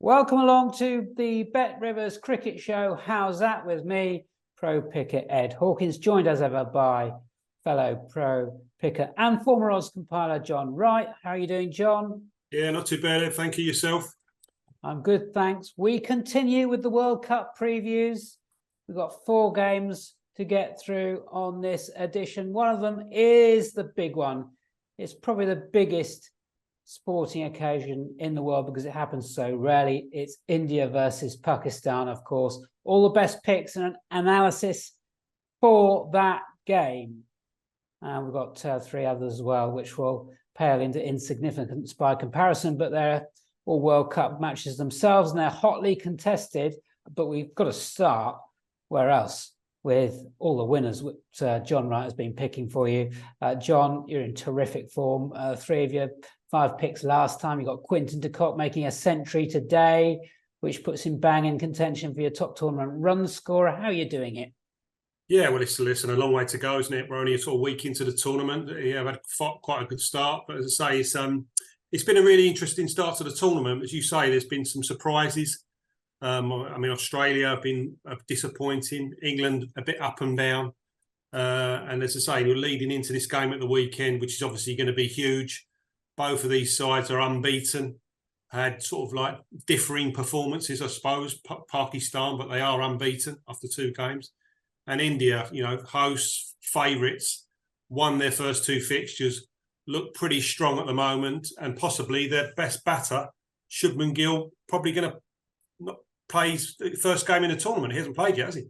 Welcome along to the Bet Rivers Cricket Show. How's that with me, pro picker Ed Hawkins, joined as ever by fellow pro picker and former Oz compiler John Wright. How are you doing, John? Yeah, not too bad. Thank you. Yourself? I'm good, thanks. We continue with the World Cup previews. We've got 4 games to get through on this edition. One of them is the big one. It's probably the biggest sporting occasion in the world because it happens so rarely. It's India versus Pakistan, of course. All the best picks and an analysis for that game. And we've got 3 others as well, which will pale into insignificance by comparison, but they're all World Cup matches themselves and they're hotly contested. But we've got to start where else? With all the winners which John Wright has been picking for you. John, you're in terrific form. 3 of your 5 picks last time. You got Quinton de Kock making a century today, which puts him bang in contention for your top tournament run scorer. How are you doing it? Yeah, well, it's a long way to go, isn't it? We're only a sort of week into the tournament. Yeah, I've had quite a good start, but as I say, it's been a really interesting start to the tournament. As you say, there's been some surprises. I mean, Australia have been disappointing. England a bit up and down. And as I say, we're leading into this game at the weekend, which is obviously going to be huge. Both of these sides are unbeaten. Had sort of like differing performances, I suppose, Pakistan, but they are unbeaten after 2 games. And India, hosts, favourites, won their first 2 fixtures, look pretty strong at the moment, and possibly their best batter, Shubman Gill, probably going to not play his first game in the tournament. He hasn't played yet, has he?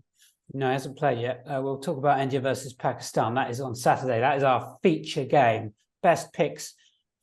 No, he hasn't played yet. We'll talk about India versus Pakistan. That is on Saturday. That is our feature game. Best picks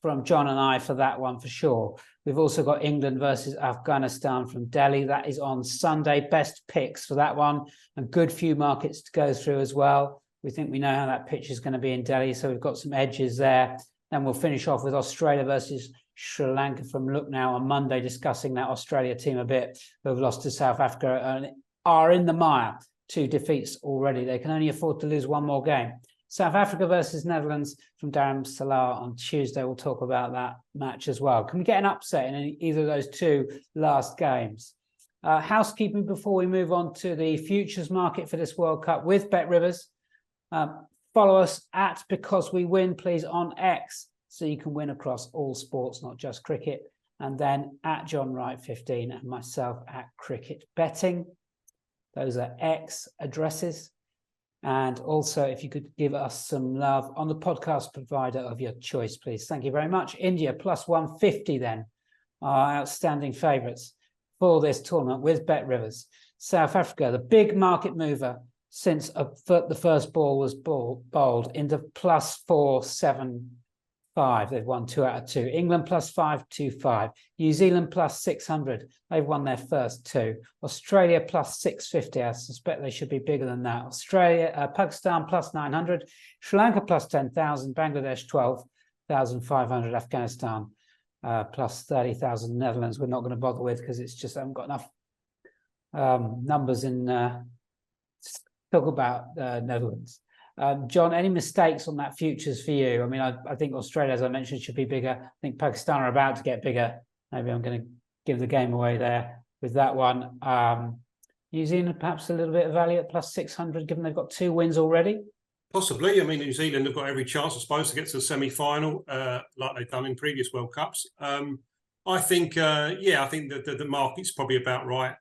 from John and I for that one for sure. We've also got England versus Afghanistan from Delhi. That is on Sunday. Best picks for that one. A good few markets to go through as well. We think we know how that pitch is going to be in Delhi, so we've got some edges there. Then we'll finish off with Australia versus Sri Lanka from Lucknow on Monday, discussing that Australia team a bit, who have lost to South Africa and are in the mire. 2 defeats already. They can only afford to lose 1 more game. South Africa versus Netherlands from Dharam Salah on Tuesday. We'll talk about that match as well. Can we get an upset in either of those 2 last games? Housekeeping before we move on to the futures market for this World Cup with Bet Rivers. Follow us at Because We Win, please, on X, so you can win across all sports, not just cricket. And then at John Wright 15 and myself at Cricket Betting. Those are X addresses. And also, if you could give us some love on the podcast provider of your choice, please. Thank you very much. India plus 150 then, our outstanding favourites for this tournament with Bet Rivers. South Africa, the big market mover since the first ball was bowled into plus 475. They've won 2 out of 2. England plus 525. New Zealand plus 600. They've won their first 2. Australia plus 650. I suspect they should be bigger than that. Pakistan plus 900. Sri Lanka plus 10,000. Bangladesh 12,500. Afghanistan plus 30,000. Netherlands we're not going to bother with because it's just haven't got enough numbers in talk about Netherlands. John, any mistakes on that futures for you? I mean, I think Australia, as I mentioned, should be bigger. I think Pakistan are about to get bigger. Maybe I'm going to give the game away there with that one. New Zealand, perhaps a little bit of value at plus 600, given they've got 2 wins already. Possibly. I mean, New Zealand have got every chance, I suppose, to get to the semi-final, like they've done in previous World Cups. I think that the market's probably about right.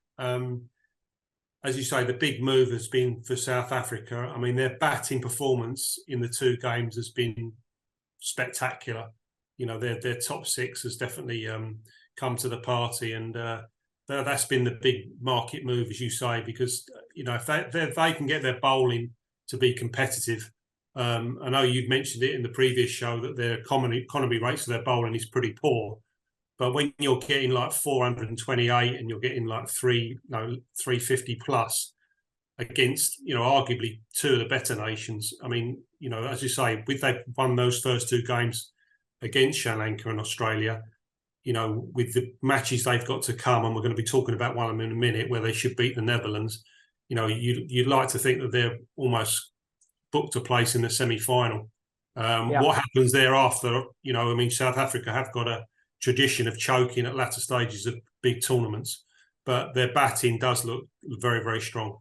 As you say, the big move has been for South Africa. I mean, their batting performance in the 2 games has been spectacular. Their top 6 has definitely come to the party, and that's been the big market move, as you say, because if they can get their bowling to be competitive. I know you've mentioned it in the previous show that their economy rates for their bowling is pretty poor. But when you're getting like 428 and you're getting like 350 plus against, arguably 2 of the better nations. I mean, as you say, they've won those first 2 games against Sri Lanka and Australia, with the matches they've got to come, and we're going to be talking about one of them in a minute, where they should beat the Netherlands. You'd like to think that they're almost booked a place in the semi-final. What happens thereafter? South Africa have got a tradition of choking at latter stages of big tournaments, but their batting does look very, very strong.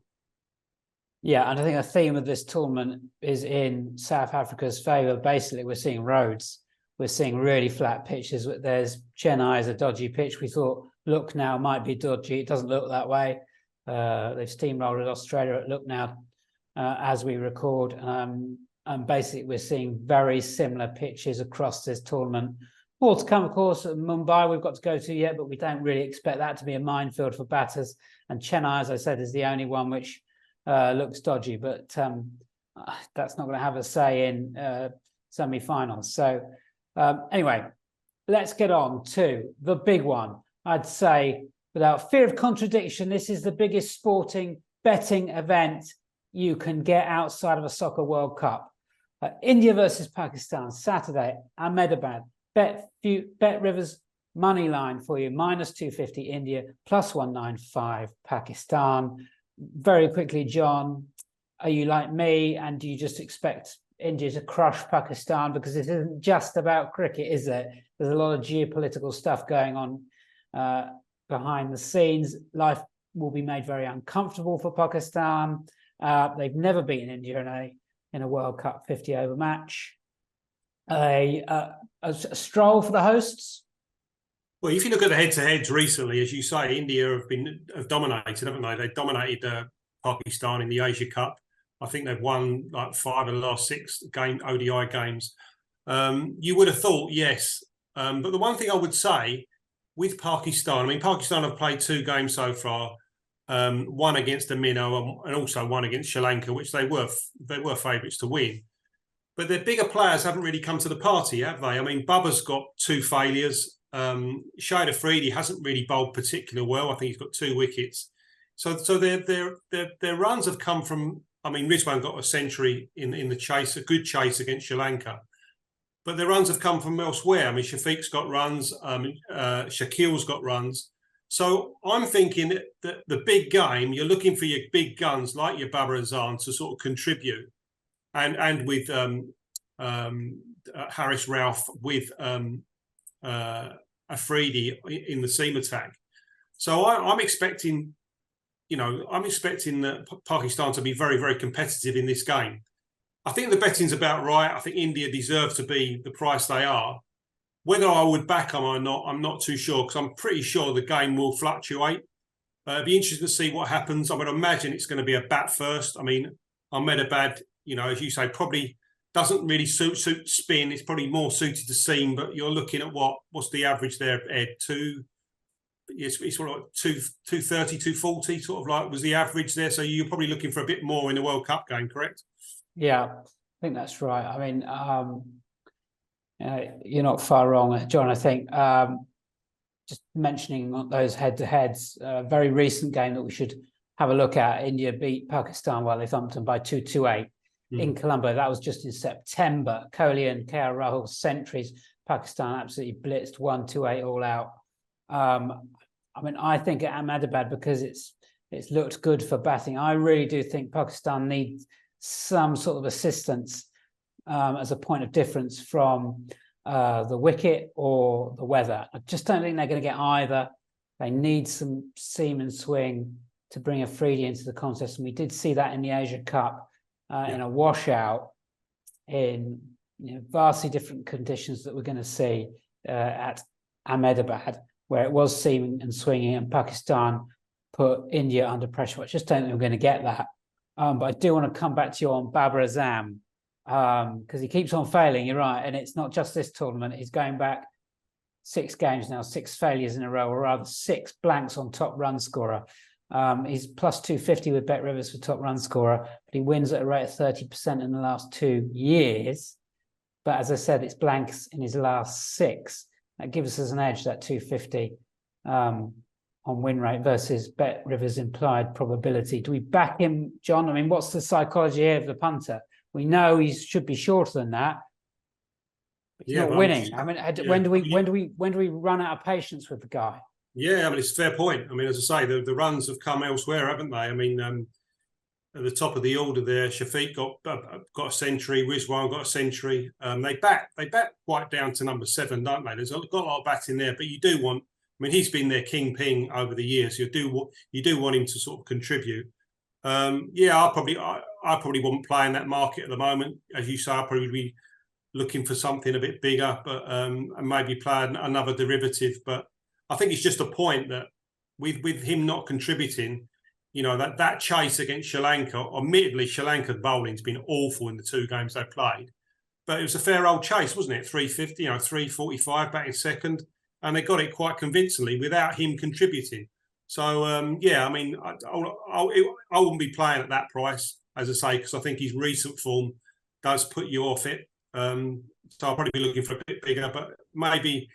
Yeah, and I think a theme of this tournament is in South Africa's favour. Basically, we're seeing roads. We're seeing really flat pitches. There's Chennai is a dodgy pitch. We thought Lucknow might be dodgy. It doesn't look that way. They've steamrolled Australia at Lucknow as we record. And basically, we're seeing very similar pitches across this tournament. More to come, of course, at Mumbai we've got to go to yet, but we don't really expect that to be a minefield for batters. And Chennai, as I said, is the only one which looks dodgy, but that's not going to have a say in semi-finals. So anyway, let's get on to the big one. I'd say, without fear of contradiction, this is the biggest sporting betting event you can get outside of a soccer World Cup. India versus Pakistan, Saturday, Ahmedabad. Bet Rivers money line for you, -250 India, +195 Pakistan. Very quickly, John, are you like me, and do you just expect India to crush Pakistan? Because this isn't just about cricket, is it? There's a lot of geopolitical stuff going on behind the scenes. Life will be made very uncomfortable for Pakistan. They've never beaten India in a World Cup 50-over match. A stroll for the hosts. Well, if you look at the head-to-heads recently, as you say, India have dominated, haven't they? They've dominated Pakistan in the Asia Cup. I think they've won like 5 of the last 6 ODI games. You would have thought, yes. But the one thing I would say with Pakistan, I mean, Pakistan have played 2 games so far, one against the Minnow and also one against Sri Lanka, which they were favourites to win. But their bigger players haven't really come to the party, have they? I mean, Bubba's got 2 failures. Shahid Afridi hasn't really bowled particularly well. I think he's got 2 wickets. So their runs have come from. I mean, Rizwan got a century in the chase, a good chase against Sri Lanka, but their runs have come from elsewhere. I mean, Shafiq's got runs, Shakil's got runs. So I'm thinking that the big game, you're looking for your big guns like your Babar Azam to sort of contribute, and with Harris Ralph with Afridi in the seam attack. So I'm expecting that Pakistan to be very, very competitive in this game. I think the betting's about right. I think India deserve to be the price they are. Whether I would back them or not, I'm not too sure, because I'm pretty sure the game will fluctuate. It'd be interesting to see what happens. I would imagine it's going to be a bat first. I mean, Ahmedabad, as you say, probably doesn't really suit spin. It's probably more suited to seam, but you're looking at what's the average there, Ed? It's sort of like 230, 240, sort of like was the average there. So you're probably looking for a bit more in the World Cup game, correct? Yeah, I think that's right. I mean, you're not far wrong, John. I think just mentioning those head-to-heads, very recent game that we should have a look at. India beat Pakistan while they thumped them by 228 in Colombo. That was just in September. Kohli and KL Rahul centuries. Pakistan absolutely blitzed 128 all out. I mean, I think at Ahmedabad, because it's looked good for batting, I really do think Pakistan needs some sort of assistance as a point of difference from the wicket or the weather. I just don't think they're going to get either. They need some seam and swing to bring Afridi into the contest, and we did see that in the Asia Cup in a washout in vastly different conditions that we're going to see at Ahmedabad, where it was seaming and swinging, and Pakistan put India under pressure. I just don't think we're going to get that. But I do want to come back to you on Babar Azam, because he keeps on failing, you're right. And it's not just this tournament. He's going back 6 games now, 6 failures in a row, or rather 6 blanks on top run scorer. He's +250 with Bet Rivers for top run scorer, but he wins at a rate of 30% in the last 2 years. But as I said, it's blanks in his last 6. That gives us an edge, that 250 on win rate versus Bet Rivers' implied probability. Do we back him, John? I mean, what's the psychology here of the punter? We know he should be shorter than that. But he's not winning. I mean, when do we run out of patience with the guy? Yeah, I mean, it's a fair point. I mean, as I say, the runs have come elsewhere, haven't they? I mean, at the top of the order there. Shafiq got a century. Rizwan got a century. They bat quite down to number 7, don't they? There's got a lot of batting there, but you do want. I mean, he's been their kingpin over the years. You do want him to sort of contribute. Yeah, I probably wouldn't play in that market at the moment. As you say, I'll probably be looking for something a bit bigger, but and maybe play another derivative. But I think it's just a point that with him not contributing, you know, that chase against Sri Lanka, admittedly, Sri Lanka's bowling's been awful in the 2 games they played, but it was a fair old chase, wasn't it? 350, 345 batting second, and they got it quite convincingly without him contributing. So, yeah, I mean, I wouldn't be playing at that price, as I say, because I think his recent form does put you off it. So I'll probably be looking for a bit bigger, but maybe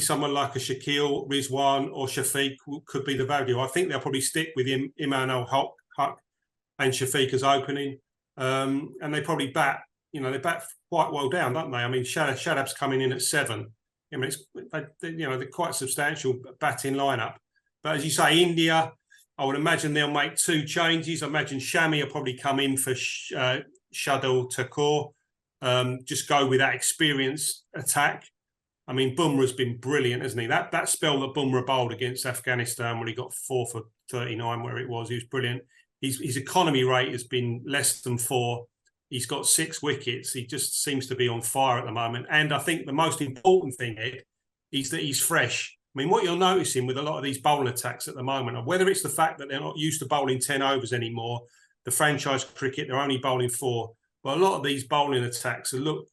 someone like a Shaquille, Rizwan or Shafiq could be the value. I think they'll probably stick with Imran al-Haq and Shafiq as opening. And they probably bat quite well down, don't they? I mean, Shadab's coming in at 7. I mean, they're quite substantial batting lineup. But as you say, India, I would imagine they'll make 2 changes. I imagine Shami will probably come in for Shardul Thakur. Just go with that experienced attack. I mean, Bumrah's been brilliant, hasn't he? That spell that Bumrah bowled against Afghanistan when he got 4 for 39, where it was, he was brilliant. His economy rate has been less than 4. He's got 6 wickets. He just seems to be on fire at the moment. And I think the most important thing, Ed, is that he's fresh. I mean, what you're noticing with a lot of these bowling attacks at the moment, whether it's the fact that they're not used to bowling 10 overs anymore, the franchise cricket, they're only bowling 4. Well, a lot of these bowling attacks, the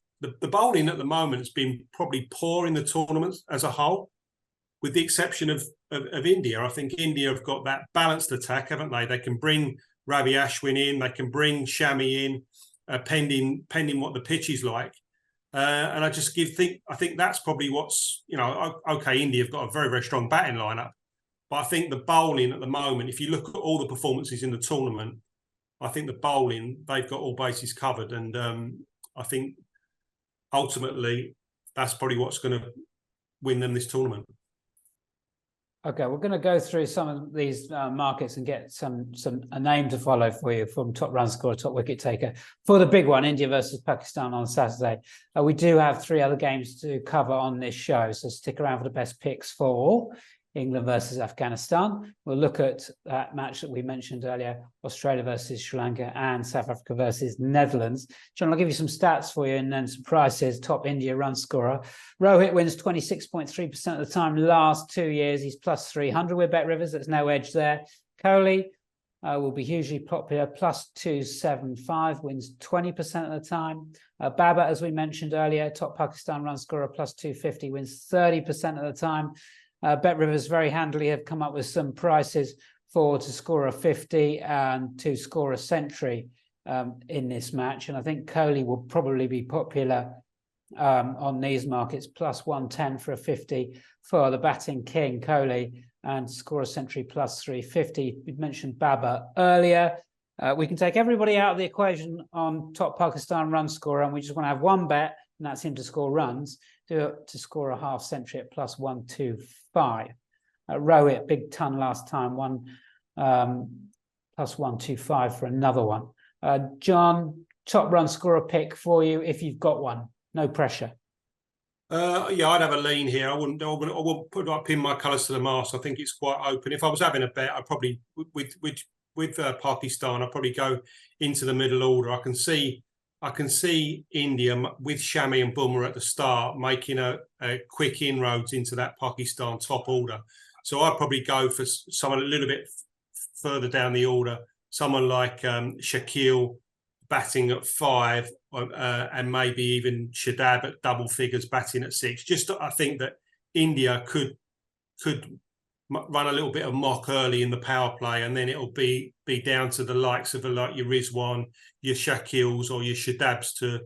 bowling at the moment has been probably poor in the tournaments as a whole, with the exception of India. I think India have got that balanced attack, haven't they? They can bring Ravi Ashwin in, they can bring Shami in, pending what the pitch is like. And I think that's probably what's, okay, India have got a very, very strong batting lineup. But I think the bowling at the moment, if you look at all the performances in the tournament, I think the bowling, they've got all bases covered. And I think ultimately that's probably what's going to win them this tournament. Okay, we're going to go through some of these markets and get a name to follow for you from top run scorer, top wicket taker for the big one, India versus Pakistan on Saturday. We do have 3 other games to cover on this show, so stick around for the best picks for England versus Afghanistan. We'll look at that match that we mentioned earlier, Australia versus Sri Lanka and South Africa versus Netherlands. John, I'll give you some stats for you and then some prices. Top India run scorer. Rohit wins 26.3% of the time last 2 years. He's plus 300 with Bet Rivers. There's no edge there. Kohli will be hugely popular. Plus 275, wins 20% of the time. Baba, as we mentioned earlier, top Pakistan run scorer, plus 250, wins 30% of the time. Bet Rivers very handily have come up with some prices to score a 50 and to score a century in this match. And I think Kohli will probably be popular on these markets, plus 110 for a 50 for the batting king, Kohli, and score a century plus 350. We mentioned Baba earlier. We can take everybody out of the equation on top Pakistan run scorer, and we just want to have one bet, and that's him to score runs, to score a half century at plus 125. Rohit, big ton last time, plus 125 for another one. John, top run scorer pick for you if you've got one. No pressure. Yeah, I'd have a lean here. I wouldn't pin my colours to the mast. I think it's quite open. If I was having a bet, I'd probably with Pakistan, I'd probably go into the middle order. I can see India with Shami and Bumrah at the start making a quick inroads into that Pakistan top order. So I'd probably go for someone a little bit further down the order, someone like Shaquille batting at 5, and maybe even Shadab at double figures batting at 6. I think that India could run a little bit of mock early in the power play, and then it'll be down to the likes of like your Rizwan, your Shakils or your Shadabs to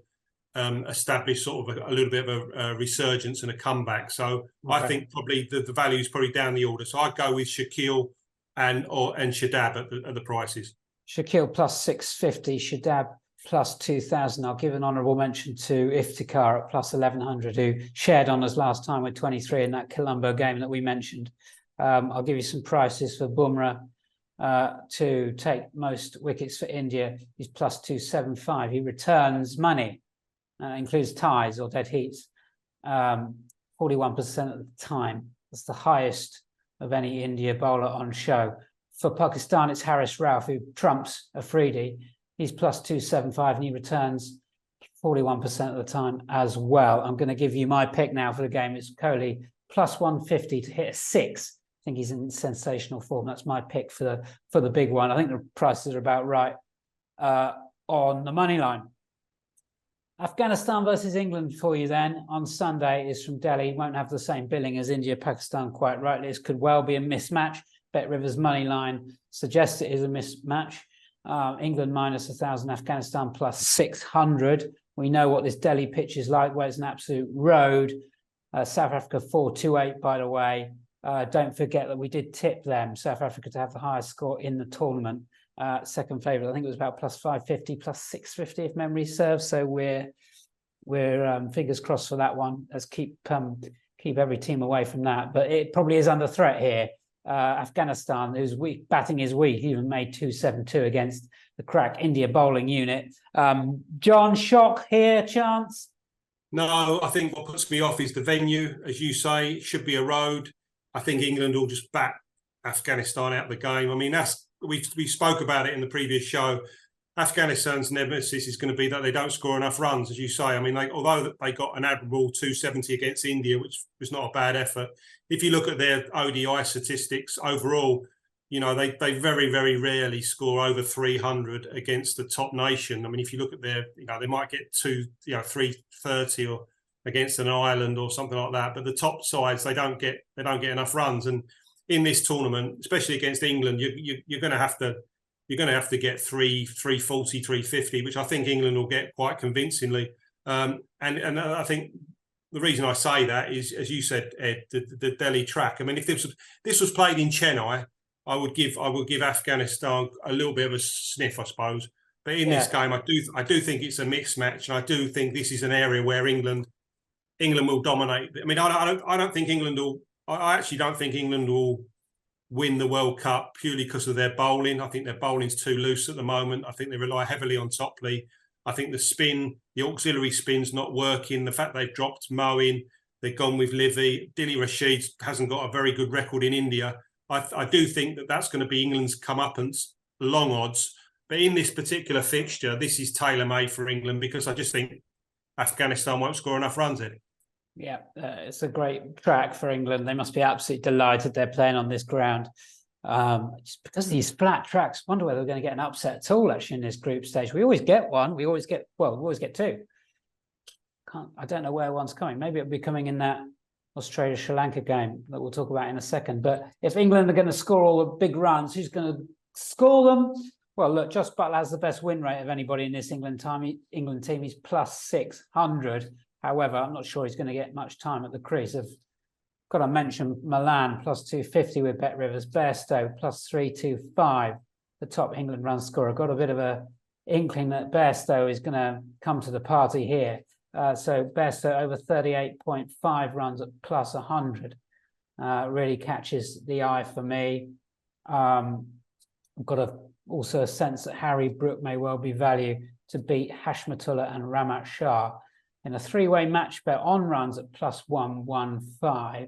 establish sort of a little bit of a resurgence and a comeback. So okay. I think probably the value is probably down the order. So I'd go with Shakil and Shadab at the prices. Shakil plus 650, Shadab plus 2,000. I'll give an honourable mention to Iftikhar at plus 1,100, who shared on us last time with 23 in that Colombo game that we mentioned. I'll give you some prices for Bumrah to take most wickets for India. He's plus 275. He returns money, includes ties or dead heats, 41% of the time. That's the highest of any India bowler on show. For Pakistan, it's Haris Rauf, who trumps Afridi. He's plus 275 and he returns 41% of the time as well. I'm going to give you my pick now for the game. It's Kohli plus 150 to hit a 6. I think he's in sensational form. That's my pick for the big one. I think the prices are about right on the money line. Afghanistan versus England for you then on Sunday is from Delhi. Won't have the same billing as India, Pakistan, quite rightly. This could well be a mismatch. Bet Rivers money line suggests it is a mismatch. England minus 1,000, Afghanistan plus 600. We know what this Delhi pitch is like, where it's an absolute road. South Africa 428, by the way. Don't forget that we did tip them, South Africa, to have the highest score in the tournament. Second favourite, I think it was about plus 550, plus 650 if memory serves. So we're fingers crossed for that one. Let's keep every team away from that. But it probably is under threat here. Afghanistan, who's weak, batting is weak, even made 272 against the crack India bowling unit. John, shock here, chance? No, I think what puts me off is the venue. As you say, it should be a road. I think England will just bat Afghanistan out of the game. I mean, we spoke about it in the previous show. Afghanistan's nemesis is going to be that they don't score enough runs, as you say. I mean, although they got an admirable 270 against India, which was not a bad effort, if you look at their ODI statistics overall, you know, they very, very rarely score over 300 against the top nation. I mean, if you look at their, you know, they might get 330 or against an island or something like that. But the top sides, they don't get enough runs. And in this tournament, especially against England, you're going to have to get 340, 350, which I think England will get quite convincingly. And I think the reason I say that is, as you said, Ed, the Delhi track. I mean, if this was played in Chennai, I would give Afghanistan a little bit of a sniff, I suppose. But in this game, I do think it's a mixed match, and I do think this is an area where England will dominate. I mean, I don't think England will. I actually don't think England will win the World Cup purely because of their bowling. I think their bowling's too loose at the moment. I think they rely heavily on Topley. I think the auxiliary spin's not working. The fact they've dropped Moeen, they've gone with Livy. Dilly Rashid hasn't got a very good record in India. I do think that's going to be England's comeuppance, long odds. But in this particular fixture, this is tailor-made for England because I just think Afghanistan won't score enough runs in it. Yeah, it's a great track for England. They must be absolutely delighted they're playing on this ground. Just because of these flat tracks, wonder whether we're going to get an upset at all, actually, in this group stage. We always get one. We always get two. I don't know where one's coming. Maybe it'll be coming in that Australia-Sri Lanka game that we'll talk about in a second. But if England are going to score all the big runs, who's going to score them? Well, look, Josh Butler has the best win rate of anybody in this England team. He's plus 600. However, I'm not sure he's going to get much time at the crease. I've got to mention Milan plus 250 with Bet Rivers. Bairstow plus 325, the top England run scorer. Got a bit of a inkling that Bairstow is going to come to the party here. So Bairstow over 38.5 runs at plus 100 really catches the eye for me. I've got also a sense that Harry Brook may well be value to beat Hashmatullah and Ramat Shah in a three-way match bet on runs at plus 115.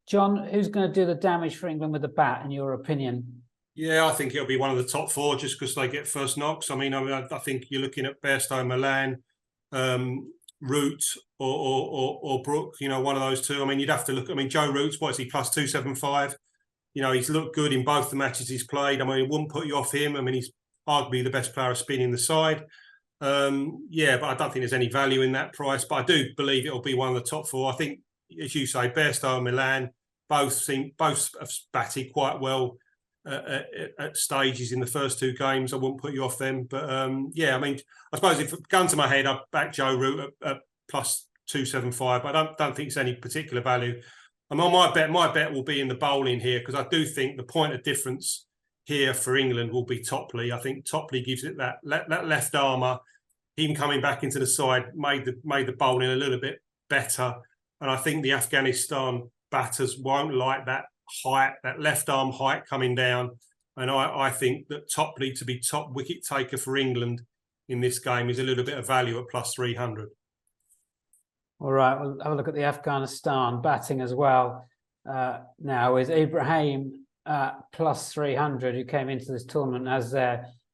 John, who's going to do the damage for England with the bat, in your opinion? Yeah, I think it'll be one of the top four just because they get first knocks. I think you're looking at Bairstow, Milan, Root or Brook, you know, one of those two. I mean, you'd have to look. I mean, Joe Root's, what is he, plus 275? You know, he's looked good in both the matches he's played. I mean, it wouldn't put you off him. I mean, he's arguably the best player spinning the side. But I don't think there's any value in that price. But I do believe it'll be one of the top four. I think, as you say, Bairstow and Milan both have batted quite well at stages in the first two games. I wouldn't put you off them. But I mean, I suppose if gun to my head, I'd back Joe Root at plus 275. But I don't think it's any particular value. I mean, my bet will be in the bowling here because I do think the point of difference here for England will be Topley. I think Topley gives it that left armour. Him coming back into the side made the bowling a little bit better. And I think the Afghanistan batters won't like that height, that left arm height coming down. And I think that Topley to be top wicket taker for England in this game is a little bit of value at plus 300. All right, we'll have a look at the Afghanistan batting as well. Now with Ibrahim plus 300, who came into this tournament as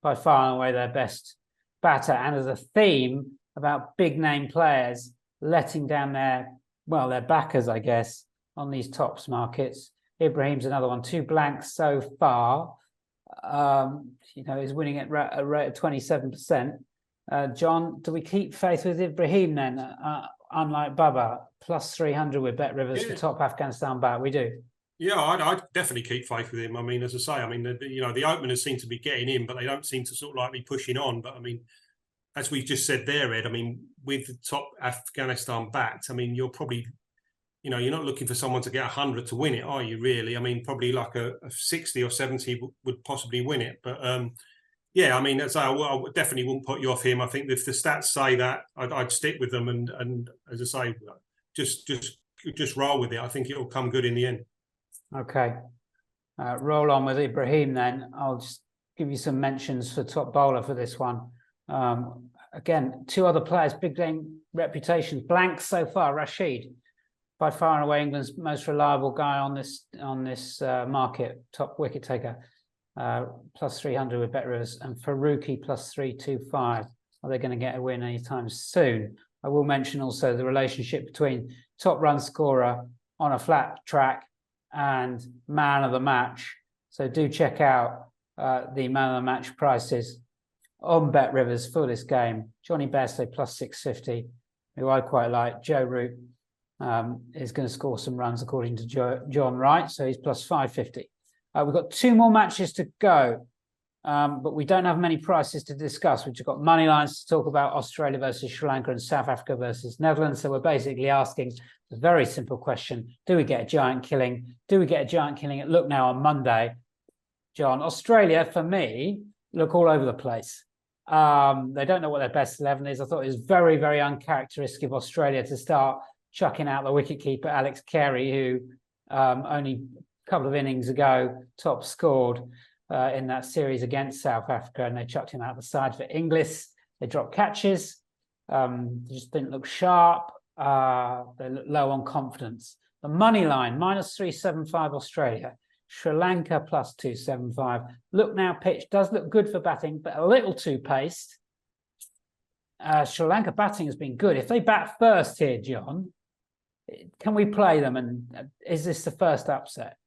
by far and away their best batter, and as a theme about big name players letting down their backers, I guess, on these tops markets. Ibrahim's another one, 2 blanks so far. He's winning at a rate of 27%. John, do we keep faith with Ibrahim then? Unlike Bubba, plus 300 with Bet Rivers for top Afghanistan bat. We do. Yeah, I'd definitely keep faith with him. I mean, as I say, the openers seem to be getting in, but they don't seem to sort of like be pushing on. But I mean, as we just said there, Ed, I mean, with the top Afghanistan bats, I mean, you're probably, you're not looking for someone to get 100 to win it, are you really? I mean, probably like a 60 or 70 would possibly win it. But yeah, I mean, I definitely wouldn't put you off him. I think if the stats say that, I'd stick with them. And as I say, just roll with it. I think it'll come good in the end. Okay. Roll on with Ibrahim then. I'll just give you some mentions for top bowler for this one. Again, 2 other players, big name reputations. Blanks so far. Rashid, by far and away England's most reliable guy on this market, top wicket taker. Plus 300 with Bet Rivers, and Faruqi plus 325. Are they going to get a win anytime soon? I will mention also the relationship between top run scorer on a flat track and man of the match. So do check out the man of the match prices on Bet Rivers for this game. Johnny Bairstow plus 650, who I quite like. Joe Root is going to score some runs according to John Wright, so he's plus 550. We've got 2 more matches to go, but we don't have many prices to discuss. We've got money lines to talk about: Australia versus Sri Lanka and South Africa versus Netherlands. So we're basically asking a very simple question: do we get a giant killing? Do we get a giant killing at Look Now on Monday? John, Australia, for me, look all over the place. They don't know what their best 11 is. I thought it was very, very uncharacteristic of Australia to start chucking out the wicketkeeper Alex Carey, who only couple of innings ago top scored in that series against South Africa, and they chucked him out the side for Inglis. They dropped catches, they just didn't look sharp, they look low on confidence. The money line minus 375 Australia, Sri Lanka plus 275. Look Now pitch does look good for batting, but a little too paced. Sri Lanka batting has been good. If they bat first here, John, can we play them, and is this the first upset?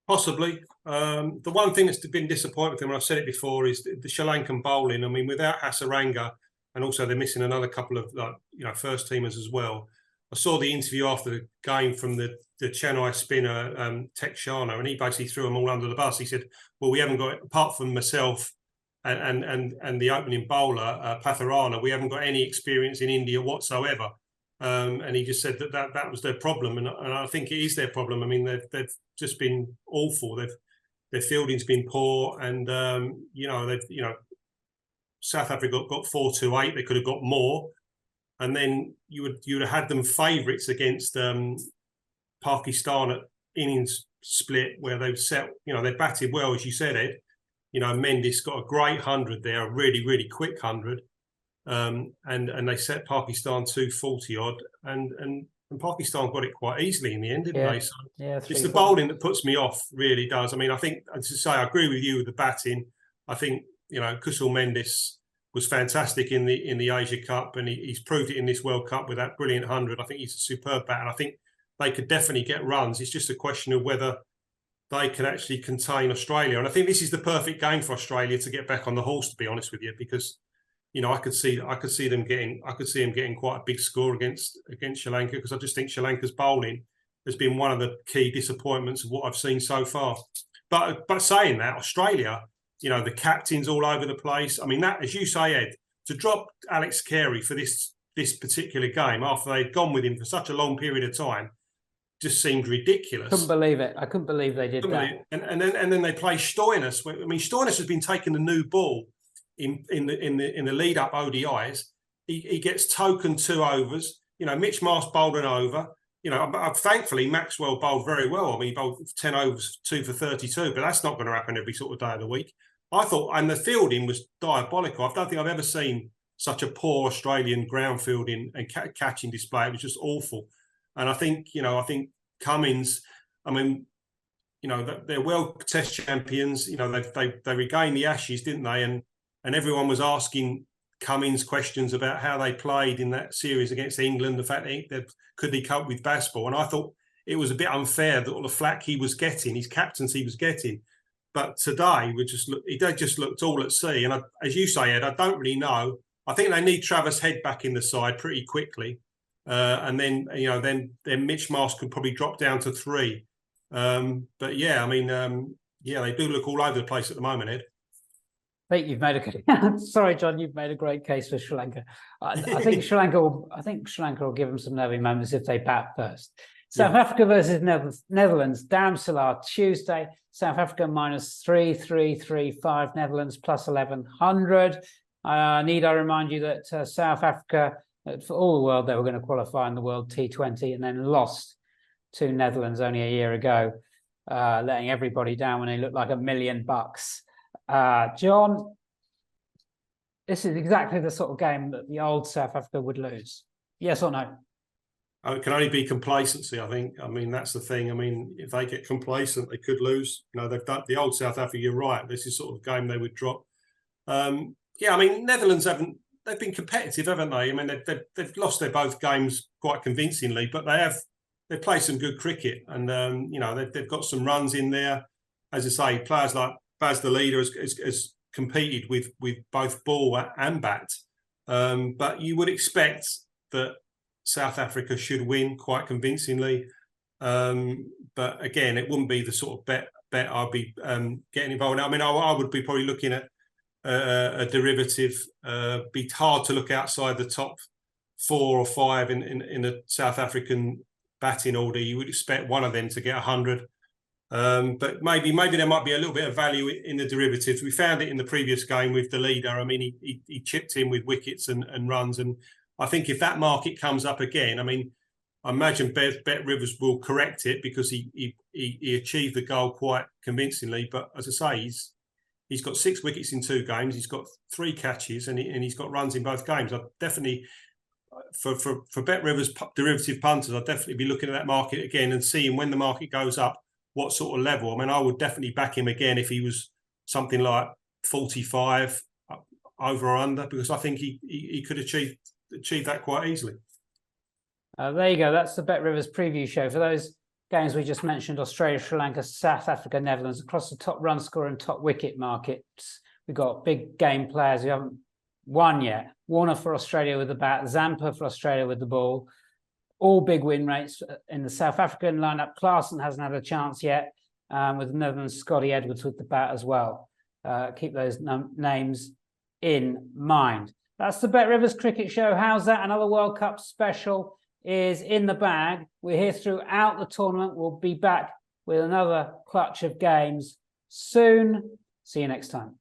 Possibly. The one thing that's been disappointing with them, and I've said it before, is the Sri Lankan bowling. I mean, without Hasaranga, and also they're missing another couple of first teamers as well. I saw the interview after the game from the Chennai spinner Tekshana, and he basically threw them all under the bus. He said, "Well, we haven't got, apart from myself and the opening bowler Patharana, we haven't got any experience in India whatsoever." And he just said that was their problem, and I think it is their problem. I mean, they've just been awful. Their fielding's been poor, and South Africa got 4-8. They could have got more, and then you would have had them favourites against Pakistan at innings split, where they've set. They batted well, as you said, Ed. Mendes got a great 100 there, a really, really quick 100. And they set Pakistan 240 odd, and Pakistan got it quite easily in the end, didn't they? So it's the bowling that puts me off, really does. I mean, I think, as I say, I agree with you with the batting. I think Kusal Mendes was fantastic in the Asia Cup, and he's proved it in this World Cup with that brilliant 100. I think he's a superb batter. I think they could definitely get runs. It's just a question of whether they can actually contain Australia, and I think this is the perfect game for Australia to get back on the horse, to be honest with you, because I could see them getting quite a big score against Sri Lanka, because I just think Sri Lanka's bowling has been one of the key disappointments of what I've seen so far. But saying that, Australia, the captain's all over the place. I mean, that, as you say, Ed, to drop Alex Carey for this particular game after they'd gone with him for such a long period of time just seemed ridiculous. Couldn't believe it. I couldn't believe they did that. And then they play Stoinis. I mean, Stoinis has been taking the new ball in the lead up ODIs. He gets token 2 overs. Mitch Marsh bowled an over. thankfully Maxwell bowled very well. I mean, he bowled 10 overs, 2 for 32, but that's not going to happen every sort of day of the week. I thought, and the fielding was diabolical. I don't think I've ever seen such a poor Australian ground fielding and catching display. It was just awful. And I think Cummins, I mean, they're world test champions. They regained the Ashes, didn't they? And everyone was asking Cummins questions about how they played in that series against England, the fact that could he cope with baseball. And I thought it was a bit unfair that all the flack he was getting, his captaincy was getting. But today, they just looked all at sea. And as you say, Ed, I don't really know. I think they need Travis Head back in the side pretty quickly. And then Mitch Marsh could probably drop down to 3. But yeah, I mean, they do look all over the place at the moment, Ed. I think you've made a sorry, John, you've made a great case for Sri Lanka. I think Sri Lanka will give them some nervy moments if they bat first. South Africa versus Netherlands, Dharamsala, Tuesday. South Africa -3,335, Netherlands +1100. Need I remind you that South Africa, for all the world, they were going to qualify in the World T20 and then lost to Netherlands only a year ago, letting everybody down when they looked like $1 million. John, this is exactly the sort of game that the old South Africa would lose. Yes or no? It can only be complacency, I think. I mean, that's the thing. I mean, if they get complacent, they could lose. They've done the old South Africa. You're right. This is sort of game they would drop. I mean, Netherlands they've been competitive, haven't they? I mean, they've lost their both games quite convincingly, but they've played some good cricket, and they've got some runs in there. As I say, players like Baz the leader has competed with both ball and bat, but you would expect that South Africa should win quite convincingly. But again, it wouldn't be the sort of bet I'd be getting involved in. I mean, I would be probably looking at a derivative. Be hard to look outside the top 4 or 5 in a South African batting order. You would expect one of them to get 100. But maybe there might be a little bit of value in the derivatives. We found it in the previous game with the leader. I mean, he chipped in with wickets and runs. And I think if that market comes up again, I mean, I imagine Bet Rivers will correct it because he achieved the goal quite convincingly. But as I say, he's got 6 wickets in 2 games. He's got 3 catches and he's got runs in both games. I definitely, for Bet Rivers derivative punters, I'd definitely be looking at that market again and seeing when the market goes up, what sort of level. I mean, I would definitely back him again if he was something like 45 over or under, because I think he could achieve that quite easily. There you go. That's the Bet Rivers preview show. For those games we just mentioned, Australia, Sri Lanka, South Africa, Netherlands, across the top run score and top wicket markets, we've got big game players who haven't won yet. Warner for Australia with the bat, Zampa for Australia with the ball. All big win rates in the South African lineup. Klaasen hasn't had a chance yet, with the Netherlands, Scotty Edwards with the bat as well. Keep those names in mind. That's the Bet Rivers Cricket Show. How's that? Another World Cup special is in the bag. We're here throughout the tournament. We'll be back with another clutch of games soon. See you next time.